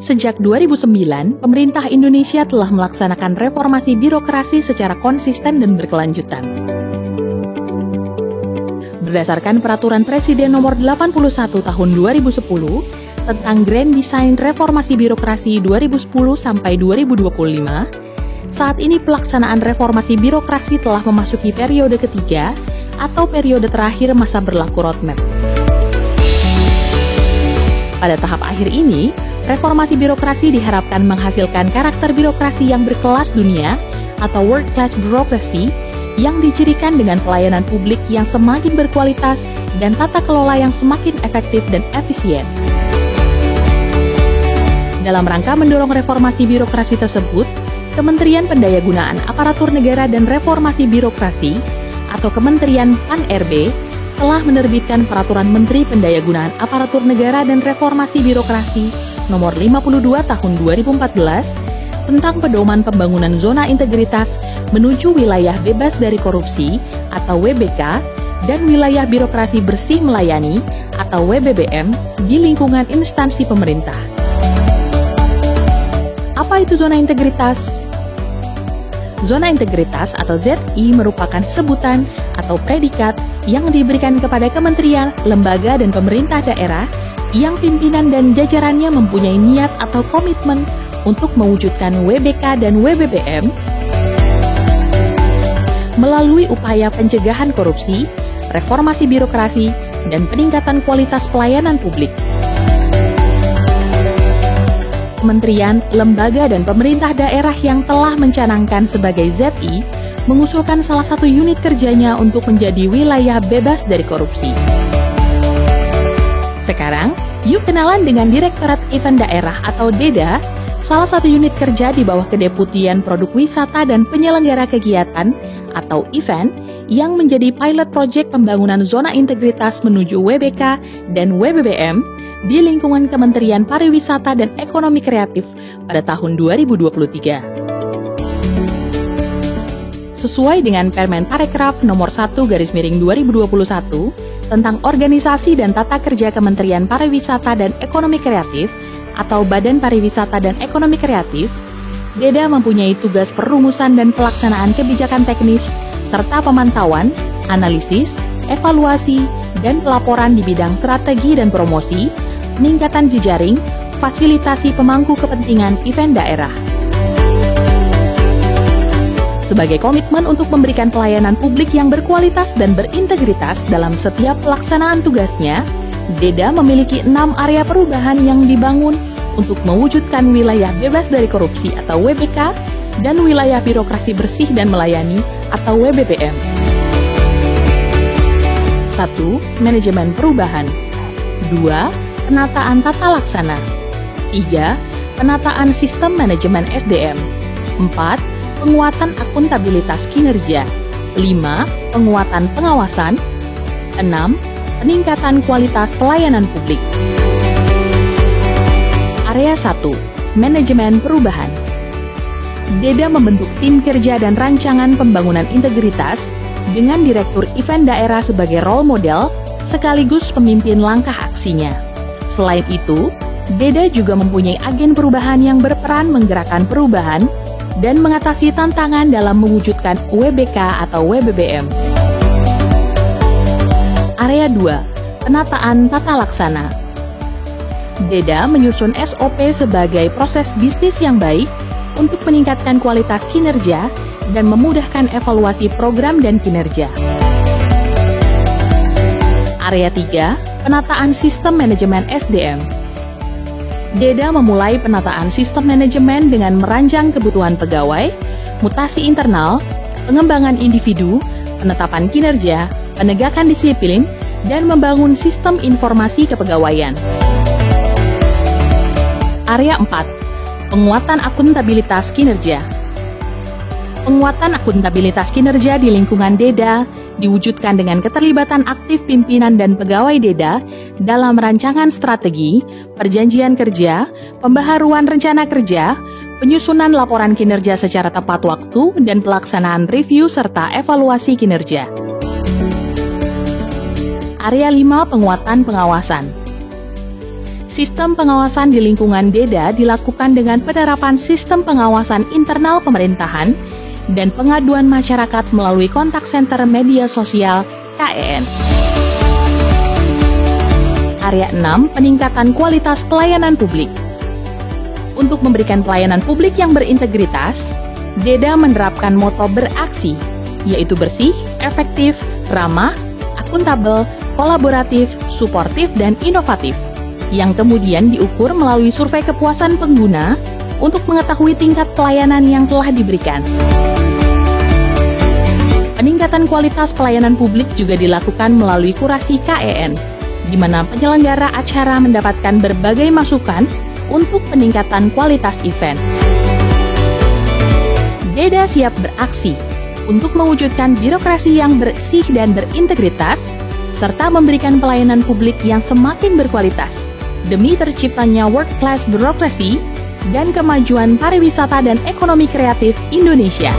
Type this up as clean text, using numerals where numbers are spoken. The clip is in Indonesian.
Sejak 2009, pemerintah Indonesia telah melaksanakan reformasi birokrasi secara konsisten dan berkelanjutan. Berdasarkan Peraturan Presiden Nomor 81 Tahun 2010 tentang Grand Design Reformasi Birokrasi 2010 sampai 2025, saat ini pelaksanaan reformasi birokrasi telah memasuki periode ketiga atau periode terakhir masa berlaku roadmap. Pada tahap akhir ini, reformasi birokrasi diharapkan menghasilkan karakter birokrasi yang berkelas dunia atau world class bureaucracy yang dicirikan dengan pelayanan publik yang semakin berkualitas dan tata kelola yang semakin efektif dan efisien. Dalam rangka mendorong reformasi birokrasi tersebut, Kementerian Pendayagunaan Aparatur Negara dan Reformasi Birokrasi atau Kementerian PAN-RB telah menerbitkan Peraturan Menteri Pendayagunaan Aparatur Negara dan Reformasi Birokrasi Nomor 52 Tahun 2014 tentang pedoman pembangunan zona integritas menuju wilayah bebas dari korupsi atau WBK dan wilayah birokrasi bersih melayani atau WBBM di lingkungan instansi pemerintah. Apa itu zona integritas? Zona integritas atau ZI merupakan sebutan atau predikat yang diberikan kepada kementerian, lembaga, dan pemerintah daerah yang pimpinan dan jajarannya mempunyai niat atau komitmen untuk mewujudkan WBK dan WBBM melalui upaya pencegahan korupsi, reformasi birokrasi, dan peningkatan kualitas pelayanan publik. Kementerian, lembaga, dan pemerintah daerah yang telah mencanangkan sebagai ZI mengusulkan salah satu unit kerjanya untuk menjadi wilayah bebas dari korupsi. Sekarang, yuk kenalan dengan Direktorat Event Daerah atau DEDA, salah satu unit kerja di bawah Kedeputian Produk Wisata dan Penyelenggara Kegiatan atau event yang menjadi pilot project pembangunan zona integritas menuju WBK dan WBBM di lingkungan Kementerian Pariwisata dan Ekonomi Kreatif pada tahun 2023. Sesuai dengan Permen Parekraf Nomor 1/2021 tentang Organisasi dan Tata Kerja Kementerian Pariwisata dan Ekonomi Kreatif atau Badan Pariwisata dan Ekonomi Kreatif, DEDA mempunyai tugas perumusan dan pelaksanaan kebijakan teknis serta pemantauan, analisis, evaluasi, dan pelaporan di bidang strategi dan promosi, peningkatan jejaring, fasilitasi pemangku kepentingan event daerah. Sebagai komitmen untuk memberikan pelayanan publik yang berkualitas dan berintegritas dalam setiap pelaksanaan tugasnya, DEDA memiliki 6 area perubahan yang dibangun untuk mewujudkan wilayah bebas dari korupsi atau WBK dan wilayah birokrasi bersih dan melayani atau WBBM. 1. Manajemen perubahan. 2. Penataan tata laksana. 3. Penataan sistem manajemen SDM. 4. Penguatan akuntabilitas kinerja. 5. Penguatan pengawasan. 6. Peningkatan kualitas pelayanan publik. Area 1. Manajemen perubahan. DEDA membentuk tim kerja dan rancangan pembangunan integritas dengan Direktur Event Daerah sebagai role model sekaligus pemimpin langkah aksinya. Selain itu, DEDA juga mempunyai agen perubahan yang berperan menggerakkan perubahan dan mengatasi tantangan dalam mewujudkan WBK atau WBBM. Area 2. Penataan tata laksana. DEDA menyusun SOP sebagai proses bisnis yang baik untuk meningkatkan kualitas kinerja dan memudahkan evaluasi program dan kinerja. Area 3. Penataan sistem manajemen SDM. DEDA memulai penataan sistem manajemen dengan merancang kebutuhan pegawai, mutasi internal, pengembangan individu, penetapan kinerja, penegakan disiplin, dan membangun sistem informasi kepegawaian. Area 4. Penguatan akuntabilitas kinerja. Penguatan akuntabilitas kinerja di lingkungan DEDA diwujudkan dengan keterlibatan aktif pimpinan dan pegawai DEDA dalam rancangan strategi, perjanjian kerja, pembaharuan rencana kerja, penyusunan laporan kinerja secara tepat waktu, dan pelaksanaan review serta evaluasi kinerja. Area 5. Penguatan pengawasan. Sistem pengawasan di lingkungan DEDA dilakukan dengan penerapan sistem pengawasan internal pemerintahan dan pengaduan masyarakat melalui kontak center media sosial KEN. Area 6, peningkatan kualitas pelayanan publik. Untuk memberikan pelayanan publik yang berintegritas, DEDA menerapkan moto beraksi, yaitu bersih, efektif, ramah, akuntabel, kolaboratif, suportif, dan inovatif, yang kemudian diukur melalui survei kepuasan pengguna untuk mengetahui tingkat pelayanan yang telah diberikan. Peningkatan kualitas pelayanan publik juga dilakukan melalui kurasi KEN, di mana penyelenggara acara mendapatkan berbagai masukan untuk peningkatan kualitas event. DEDA siap beraksi untuk mewujudkan birokrasi yang bersih dan berintegritas, serta memberikan pelayanan publik yang semakin berkualitas, demi terciptanya world-class birokrasi dan kemajuan pariwisata dan ekonomi kreatif Indonesia.